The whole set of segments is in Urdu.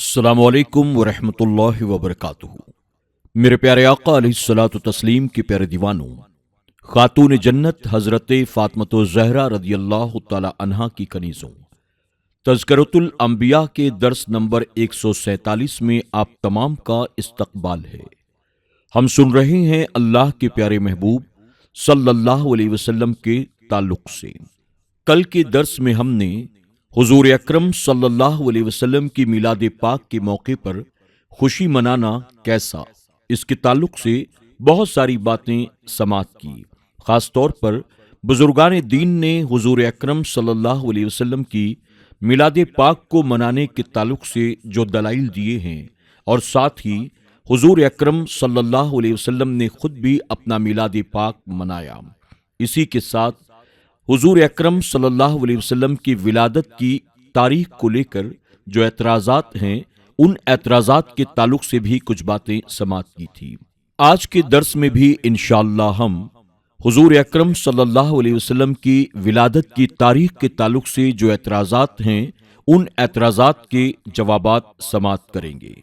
السلام علیکم ورحمۃ اللہ وبرکاتہ۔ میرے پیارے آقا علیہ الصلوۃ والتسلیم کے پیارے دیوانوں، خاتون جنت حضرت فاطمۃ الزہرا رضی اللہ تعالی عنہا کی کنیزوں، تذکرۃ الانبیاء کے درس نمبر 147 میں آپ تمام کا استقبال ہے۔ ہم سن رہے ہیں اللہ کے پیارے محبوب صلی اللہ علیہ وسلم کے تعلق سے۔ کل کے درس میں ہم نے حضور اکرم صلی اللہ علیہ وسلم کی میلاد پاک کے موقع پر خوشی منانا کیسا، اس کے تعلق سے بہت ساری باتیں سماعت کی۔ خاص طور پر بزرگان دین نے حضور اکرم صلی اللہ علیہ وسلم کی میلاد پاک کو منانے کے تعلق سے جو دلائل دیے ہیں، اور ساتھ ہی حضور اکرم صلی اللہ علیہ وسلم نے خود بھی اپنا میلاد پاک منایا۔ اسی کے ساتھ حضور اکرم صلی اللہ علیہ وسلم کی ولادت کی تاریخ کو لے کر جو اعتراضات ہیں، ان اعتراضات کے تعلق سے بھی کچھ باتیں سماعت کی تھی۔ آج کے درس میں بھی انشاءاللہ ہم حضور اکرم صلی اللہ علیہ وسلم کی ولادت کی تاریخ کے تعلق سے جو اعتراضات ہیں، ان اعتراضات کے جوابات سماعت کریں گے۔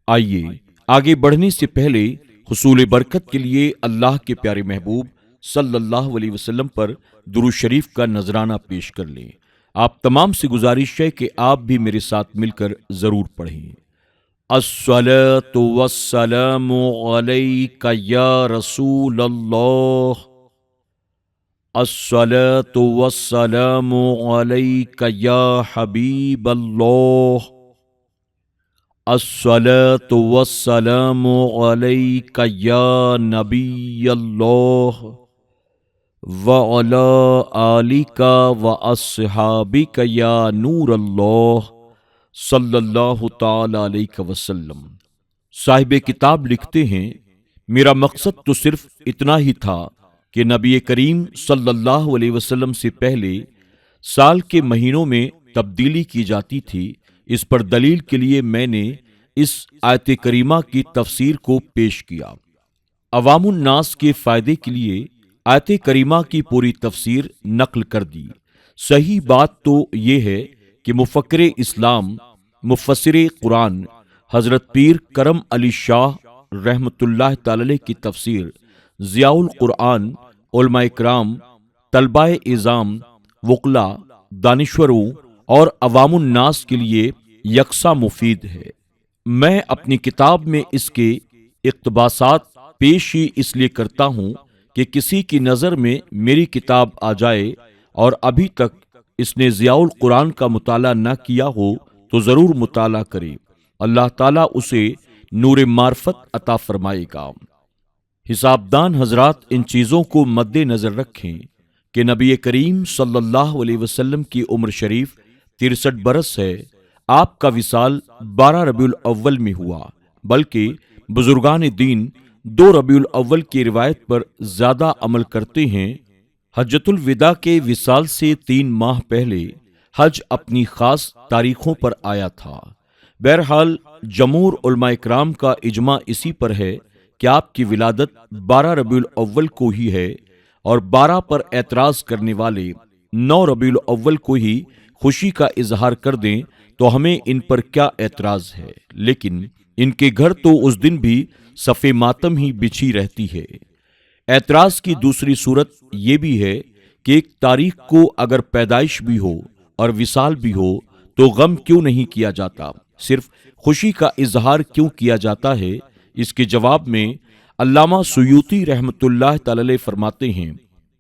آئیے آگے بڑھنے سے پہلے حصول برکت کے لیے اللہ کے پیارے محبوب صلی اللہ علیہ وسلم پر درود شریف کا نذرانہ پیش کر لیں۔ آپ تمام سے گزارش ہے کہ آپ بھی میرے ساتھ مل کر ضرور پڑھیں۔ الصلاۃ والسلام علیک یا رسول اللہ، الصلاۃ والسلام علیک یا حبیب اللہ، الصلاۃ والسلام علیک یا نبی اللہ، وعلی آلک واصحابک یا نور اللہ صلی اللہ تعالی علیہ وسلم۔ صاحب کتاب لکھتے ہیں، میرا مقصد تو صرف اتنا ہی تھا کہ نبی کریم صلی اللہ علیہ وسلم سے پہلے سال کے مہینوں میں تبدیلی کی جاتی تھی۔ اس پر دلیل کے لیے میں نے اس آیت کریمہ کی تفسیر کو پیش کیا۔ عوام الناس کے فائدے کے لیے آیت کریمہ کی پوری تفسیر نقل کر دی۔ صحیح بات تو یہ ہے کہ مفکر اسلام، مفسر قرآن حضرت پیر کرم علی شاہ رحمۃ اللہ تعالی کی تفسیر ضیاء القرآن علماء اکرام، طلباء اعظام، وکلاء، دانشوروں اور عوام الناس کے لیے یکساں مفید ہے۔ میں اپنی کتاب میں اس کے اقتباسات پیش ہی اس لیے کرتا ہوں کہ کسی کی نظر میں میری کتاب آ جائے اور ابھی تک اس نے ضیاء القرآن کا مطالعہ نہ کیا ہو تو ضرور مطالعہ کرے، اللہ تعالیٰ اسے نور معرفت عطا فرمائے گا۔ حسابدان حضرات ان چیزوں کو مد نظر رکھیں کہ نبی کریم صلی اللہ علیہ وسلم کی عمر شریف 63 برس ہے۔ آپ کا وصال 12 ربیع الاول میں ہوا، بلکہ بزرگان دین 2 ربیع الاول کی روایت پر زیادہ عمل کرتے ہیں۔ حجۃ الوداع کے وصال سے 3 ماہ پہلے حج اپنی خاص تاریخوں پر آیا تھا۔ بہرحال جمہور علماء اکرام کا اجماع اسی پر ہے کہ آپ کی ولادت 12 ربیع الاول کو ہی ہے، اور 12 پر اعتراض کرنے والے 9 ربیع الاول کو ہی خوشی کا اظہار کر دیں تو ہمیں ان پر کیا اعتراض ہے، لیکن ان کے گھر تو اس دن بھی صف ماتم ہی بچھی رہتی ہے۔ اعتراض کی دوسری صورت یہ بھی ہے کہ ایک تاریخ کو اگر پیدائش بھی ہو اور وصال بھی ہو تو غم کیوں نہیں کیا جاتا، صرف خوشی کا اظہار کیوں کیا جاتا ہے؟ اس کے جواب میں علامہ سیوطی رحمۃ اللہ تعالی فرماتے ہیں،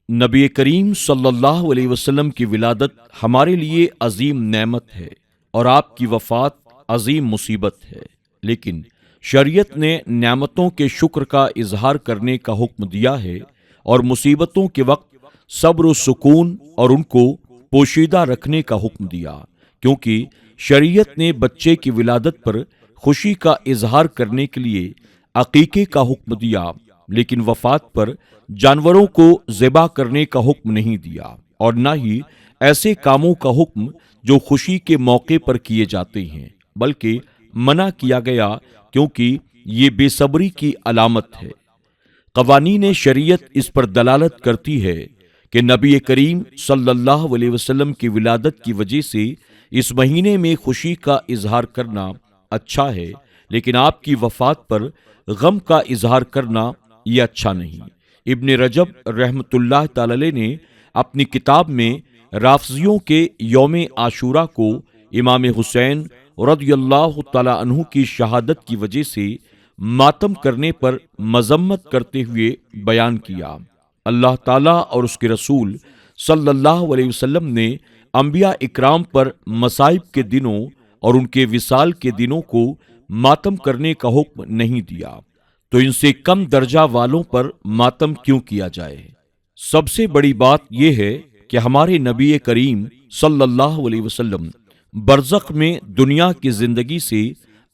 نبی کریم صلی اللہ علیہ وسلم کی ولادت ہمارے لیے عظیم نعمت ہے اور آپ کی وفات عظیم مصیبت ہے، لیکن شریعت نے نعمتوں کے شکر کا اظہار کرنے کا حکم دیا ہے اور مصیبتوں کے وقت صبر و سکون اور ان کو پوشیدہ رکھنے کا حکم دیا، کیونکہ شریعت نے بچے کی ولادت پر خوشی کا اظہار کرنے کے لیے عقیقے کا حکم دیا، لیکن وفات پر جانوروں کو ذبح کرنے کا حکم نہیں دیا، اور نہ ہی ایسے کاموں کا حکم جو خوشی کے موقع پر کیے جاتے ہیں، بلکہ منع کیا گیا کیونکہ یہ بے صبری کی علامت ہے۔ قوانین شریعت اس پر دلالت کرتی ہے کہ نبی کریم صلی اللہ علیہ وسلم کی ولادت کی وجہ سے اس مہینے میں خوشی کا اظہار کرنا اچھا ہے، لیکن آپ کی وفات پر غم کا اظہار کرنا یہ اچھا نہیں۔ ابن رجب رحمۃ اللہ تعالی علیہ نے اپنی کتاب میں رافضیوں کے یوم عاشورہ کو امام حسین رضی اللہ تعالی عنہ کی شہادت کی وجہ سے ماتم کرنے پر مذمت کرتے ہوئے بیان کیا۔ اللہ تعالیٰ اور اس کے رسول صلی اللہ علیہ وسلم نے انبیاء اکرام پر مصائب کے دنوں اور ان کے وصال کے دنوں کو ماتم کرنے کا حکم نہیں دیا، تو ان سے کم درجہ والوں پر ماتم کیوں کیا جائے؟ سب سے بڑی بات یہ ہے کہ ہمارے نبی کریم صلی اللہ علیہ وسلم برزخ میں دنیا کی زندگی سے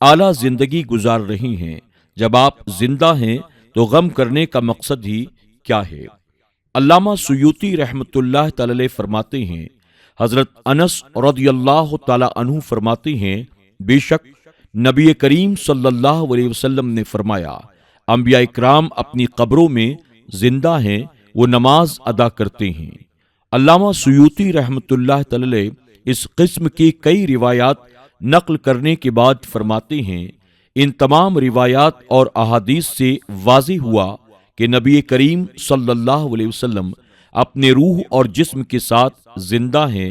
اعلیٰ زندگی گزار رہی ہیں۔ جب آپ زندہ ہیں تو غم کرنے کا مقصد ہی کیا ہے؟ علامہ سیوطی رحمۃ اللہ تعالی علیہ فرماتے ہیں، حضرت انس رضی اللہ تعالی عنہ فرماتے ہیں، بے شک نبی کریم صلی اللہ علیہ وسلم نے فرمایا، انبیاء اکرام اپنی قبروں میں زندہ ہیں، وہ نماز ادا کرتے ہیں۔ علامہ سیوطی رحمۃ اللہ تعالی علیہ اس قسم کی کئی روایات نقل کرنے کے بعد فرماتے ہیں، ان تمام روایات اور احادیث سے واضح ہوا کہ نبی کریم صلی اللہ علیہ وسلم اپنے روح اور جسم کے ساتھ زندہ ہیں،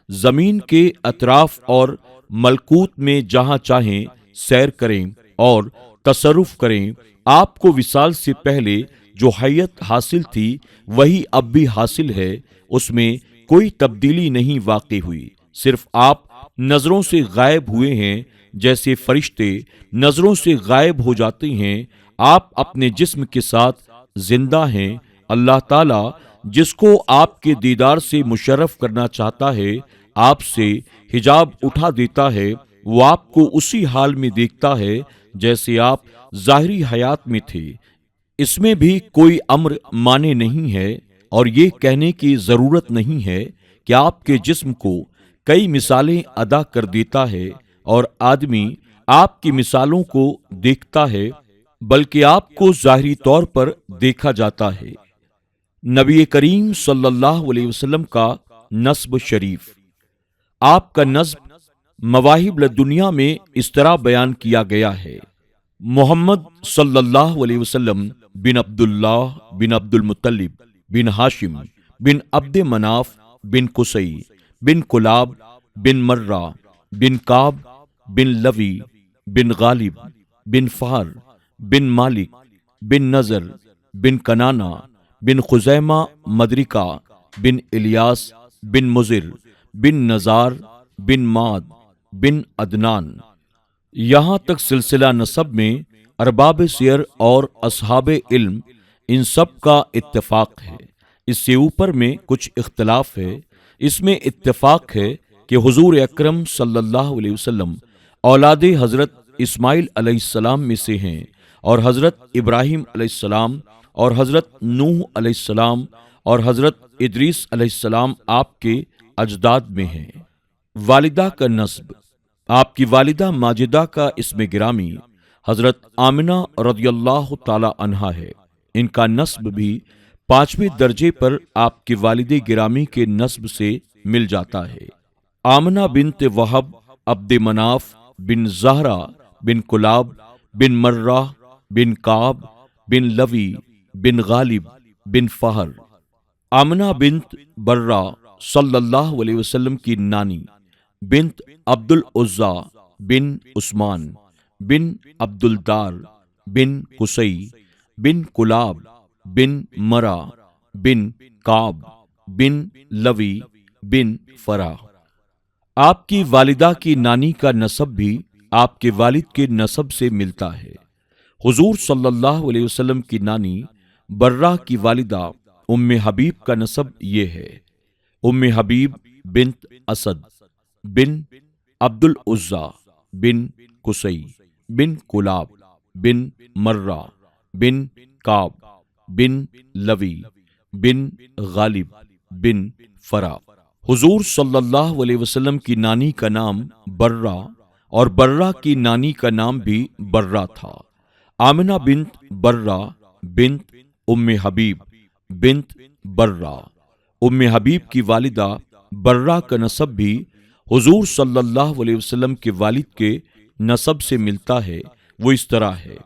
زمین کے اطراف اور ملکوت میں جہاں چاہیں سیر کریں اور تصرف کریں۔ آپ کو وصال سے پہلے جو حیت حاصل تھی وہی اب بھی حاصل ہے، اس میں کوئی تبدیلی نہیں واقع ہوئی، صرف آپ نظروں سے غائب ہوئے ہیں، جیسے فرشتے نظروں سے غائب ہو جاتے ہیں۔ آپ اپنے جسم کے ساتھ زندہ ہیں۔ اللہ تعالیٰ جس کو آپ کے دیدار سے مشرف کرنا چاہتا ہے آپ سے حجاب اٹھا دیتا ہے، وہ آپ کو اسی حال میں دیکھتا ہے جیسے آپ ظاہری حیات میں تھے۔ اس میں بھی کوئی امر مانے نہیں ہے، اور یہ کہنے کی ضرورت نہیں ہے کہ آپ کے جسم کو کئی مثالیں ادا کر دیتا ہے اور آدمی آپ کی مثالوں کو دیکھتا ہے، بلکہ آپ کو ظاہری طور پر دیکھا جاتا ہے۔ نبی کریم صلی اللہ علیہ وسلم کا نسب شریف۔ آپ کا نسب مواہب لدنیا میں اس طرح بیان کیا گیا ہے، محمد صلی اللہ علیہ وسلم بن عبداللہ بن عبد المطلب بن ہاشم بن عبد مناف بن قصی بن کلاب بن مرہ بن کعب بن لوی بن غالب بن فہر بن مالک بن نضر بن کنانہ بن خزیمہ مدرکہ بن الیاس بن مضر بن نزار بن ماد بن عدنان۔ یہاں تک سلسلہ نسب میں ارباب سیر اور اصحاب علم ان سب کا اتفاق ہے۔ اس سے اوپر میں کچھ اختلاف ہے۔ اس میں اتفاق ہے کہ حضور اکرم صلی اللہ علیہ وسلم اولاد حضرت اسماعیل علیہ السلام میں سے ہیں، اور حضرت ابراہیم علیہ السلام اور حضرت نوح علیہ السلام اور حضرت ادریس علیہ السلام آپ کے اجداد میں ہیں۔ والدہ کا نسب۔ آپ کی والدہ ماجدہ کا اسم گرامی حضرت آمنہ رضی اللہ تعالی عنہا ہے۔ ان کا نسب بھی 5ویں درجے پر آپ کے والد گرامی کے نسب سے مل جاتا ہے۔ آمنہ بنت وہب عبد مناف بن زہرہ بن کلاب بن مرہ بن کعب بن لوی بن غالب بن فہر۔ آمنہ بنت برہ صلی اللہ علیہ وسلم کی نانی، بنت عبد العزیٰ بن عثمان بن عبد الدار بن قصی بن کلاب بن مرہ بن کعب بن لوی بن فرا۔ آپ کی والدہ کی نانی کا نسب بھی آپ کے والد کے نسب سے ملتا ہے۔ حضور صلی اللہ علیہ وسلم کی نانی برہ کی والدہ ام حبیب کا نسب یہ ہے، ام حبیب بنت اسد بن عبد العزیٰ بن قصی بن کلاب بن مرہ بن کعب بن لوی بن غالب بن فرا۔ حضور صلی اللہ علیہ وسلم کی نانی کا نام برہ اور برہ کی نانی کا نام بھی برہ تھا۔ آمنہ بنت برہ بنت ام حبیب بنت برہ۔ ام حبیب کی والدہ برہ کا نسب بھی حضور صلی اللہ علیہ وسلم کے والد کے نسب سے ملتا ہے وہ اس طرح ہے: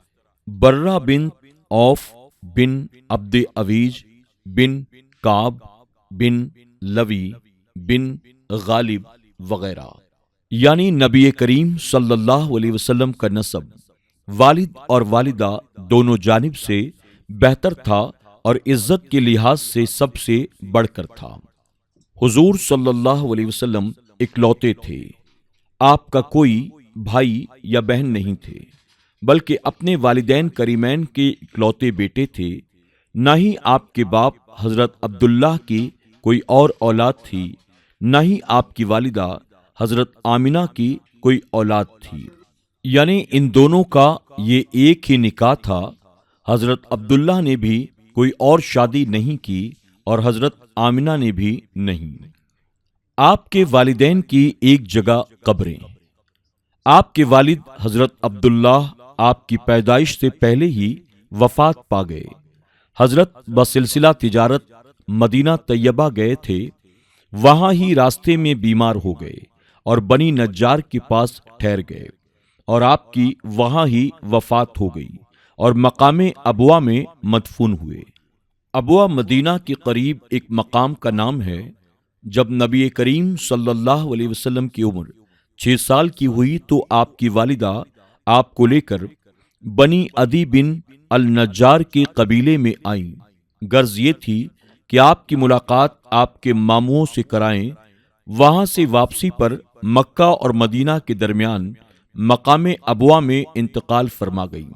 برہ بن اوف بن عبد عویج بن کعب بن لوی بن غالب وغیرہ۔ یعنی نبی کریم صلی اللہ علیہ وسلم کا نسب والد اور والدہ دونوں جانب سے بہتر تھا اور عزت کے لحاظ سے سب سے بڑھ کر تھا۔ حضور صلی اللہ علیہ وسلم اکلوتے تھے، آپ کا کوئی بھائی یا بہن نہیں تھے، بلکہ اپنے والدین کریمین کے اکلوتے بیٹے تھے۔ نہ ہی آپ کے باپ حضرت عبداللہ کی کوئی اور اولاد تھی، نہ ہی آپ کی والدہ حضرت آمنہ کی کوئی اولاد تھی، یعنی ان دونوں کا یہ ایک ہی نکاح تھا۔ حضرت عبداللہ نے بھی کوئی اور شادی نہیں کی اور حضرت آمنہ نے بھی نہیں۔ آپ کے والدین کی ایک جگہ قبریں۔ آپ کے والد حضرت عبداللہ آپ کی پیدائش سے پہلے ہی وفات پا گئے۔ حضرت بسلسلہ تجارت مدینہ طیبہ گئے تھے، وہاں ہی راستے میں بیمار ہو گئے اور بنی نجار کے پاس ٹھہر گئے اور آپ کی وہاں ہی وفات ہو گئی اور مقام ابوا میں مدفون ہوئے۔ ابوا مدینہ کے قریب ایک مقام کا نام ہے۔ جب نبی کریم صلی اللہ علیہ وسلم کی عمر 6 سال کی ہوئی تو آپ کی والدہ آپ کو لے کر بنی عدی بن النجار کے قبیلے میں آئیں۔ غرض یہ تھی کہ آپ کی ملاقات آپ کے ماموں سے کرائیں۔ وہاں سے واپسی پر مکہ اور مدینہ کے درمیان مقام ابوا میں انتقال فرما گئی۔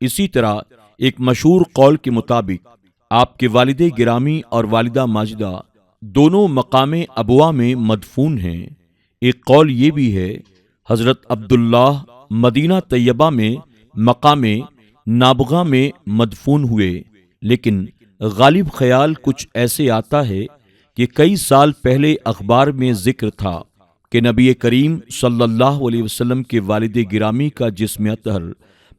اسی طرح ایک مشہور قول کے مطابق آپ کے والد گرامی اور والدہ ماجدہ دونوں مقام ابوا میں مدفون ہیں۔ ایک قول یہ بھی ہے حضرت عبداللہ مدینہ طیبہ میں مقام نابغہ میں مدفون ہوئے، لیکن غالب خیال کچھ ایسے آتا ہے کہ کئی سال پہلے اخبار میں ذکر تھا کہ نبی کریم صلی اللہ علیہ وسلم کے والد گرامی کا جسم اطہر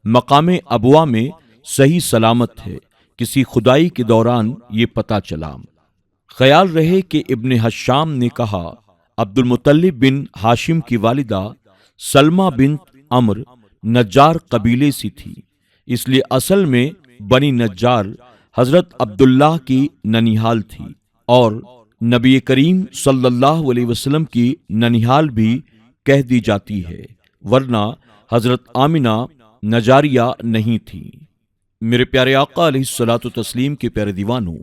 مقام ابوا میں صحیح سلامت ہے۔ کسی کھدائی کے دوران یہ پتہ چلا۔ خیال رہے کہ ابن حشام نے کہا عبد المطلب بن ہاشم کی والدہ سلمہ بنت عمر نجار قبیلے سے تھی، اس لیے اصل میں بنی نجار حضرت عبداللہ کی ننیھال تھی اور نبی کریم صلی اللہ علیہ وسلم کی ننیھال بھی کہہ دی جاتی ہے، ورنہ حضرت آمنہ نجاریہ نہیں تھی۔ میرے پیارے آقا علیہ الصلوۃ والتسلیم کے پیارے دیوانوں،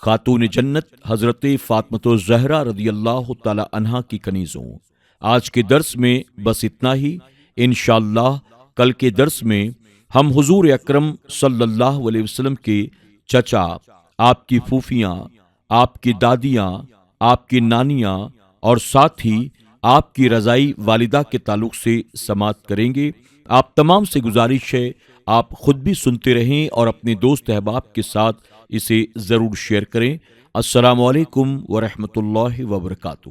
خاتون جنت حضرت فاطمۃ الزہرا رضی اللہ تعالی عنہا کی کنیزوں، آج کے درس میں بس اتنا ہی۔ انشاءاللہ کل کے درس میں ہم حضور اکرم صلی اللہ علیہ وسلم کے چچا، آپ کی پھوپھیاں، آپ کی دادیاں، آپ کی نانیاں اور ساتھ ہی آپ کی رضائی والدہ کے تعلق سے سماعت کریں گے۔ آپ تمام سے گزارش ہے آپ خود بھی سنتے رہیں اور اپنے دوست احباب کے ساتھ اسے ضرور شیئر کریں۔ السلام علیکم ورحمۃ اللہ وبرکاتہ۔